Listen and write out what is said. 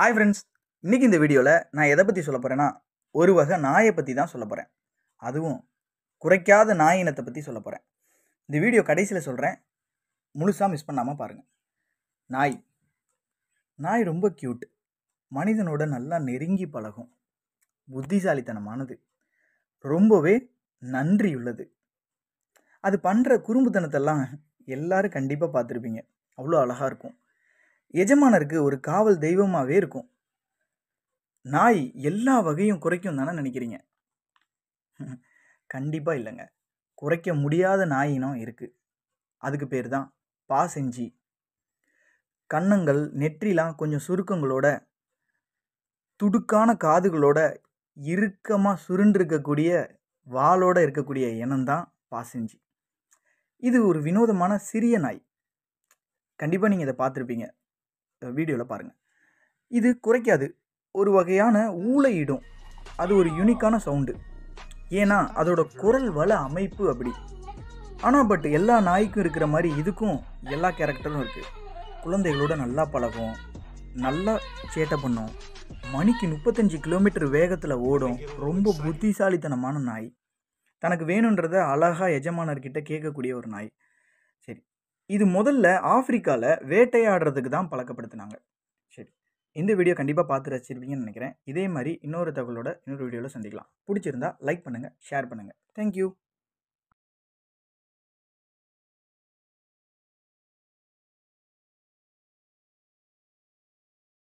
Hi friends, இன்றைக்கி இந்த வீடியோவில் நான் எதை பற்றி சொல்ல போகிறேன்னா, ஒரு வகை நாயை பற்றி தான் சொல்ல போகிறேன். அதுவும் குறைக்காத நாய் இனத்தை பற்றி சொல்ல போகிறேன். இந்த வீடியோ கடைசியில் சொல்கிறேன், முழுசாக மிஸ் பண்ணாமல் பாருங்கள். நாய் நாய் ரொம்ப க்யூட், மனிதனோட நல்லா நெருங்கி பழகும், புத்திசாலித்தனமானது, ரொம்பவே நன்றி உள்ளது. அது பண்ணுற குறும்புத்தனத்தெல்லாம் எல்லாரும் கண்டிப்பாக பார்த்துருப்பீங்க. அவ்வளோ அழகாக இருக்கும். எஜமானருக்கு ஒரு காவல் தெய்வமாகவே இருக்கும். நாய் எல்லா வகையும் குறைக்கும் தானே நினைக்கிறீங்க? கண்டிப்பாக இல்லைங்க. குறைக்க முடியாத நாய் இனம் இருக்குது. அதுக்கு பேர் தான் பாசெஞ்சி. கன்னங்கள் நெற்றிலாம் கொஞ்சம் சுருக்கங்களோட, துடுக்கான காதுகளோட, இறுக்கமாக சுருண்டிருக்கக்கூடிய வாளோடு இருக்கக்கூடிய இனம்தான் பாசெஞ்சி. இது ஒரு வினோதமான சிறிய நாய். கண்டிப்பாக நீங்கள் இதை பார்த்துருப்பீங்க. வீடியோவில் பாருங்கள். இது குறைக்காது, ஒரு வகையான ஊளையிடும். அது ஒரு யூனிக்கான சவுண்டு. ஏன்னா அதோட குரல் வள அமைப்பு அப்படி. ஆனால் எல்லா நாய்க்கும் இருக்கிற மாதிரி இதுக்கும் எல்லா கேரக்டரும் இருக்குது. குழந்தைகளோட நல்லா பழகும், நல்லா சேட்டை பண்ணும், மணிக்கு 35 கிலோமீட்டர் வேகத்தில் ஓடும். ரொம்ப புத்திசாலித்தனமான நாய். தனக்கு வேணுன்றத அழகாக எஜமானர்கிட்ட கேட்கக்கூடிய ஒரு நாய். சரி, இது முதல்ல ஆப்பிரிக்காவில் வேட்டையாடுறதுக்கு தான் பழக்கப்படுத்தினாங்க. சரி, இந்த வீடியோ கண்டிப்பாக பார்த்து ரசிச்சிருப்பீங்கன்னு நினைக்கிறேன். இதே மாதிரி இன்னொரு தகவலோட இன்னொரு வீடியோவில் சந்திக்கலாம். பிடிச்சிருந்தா லைக் பண்ணுங்கள், ஷேர் பண்ணுங்கள். தேங்க்யூ.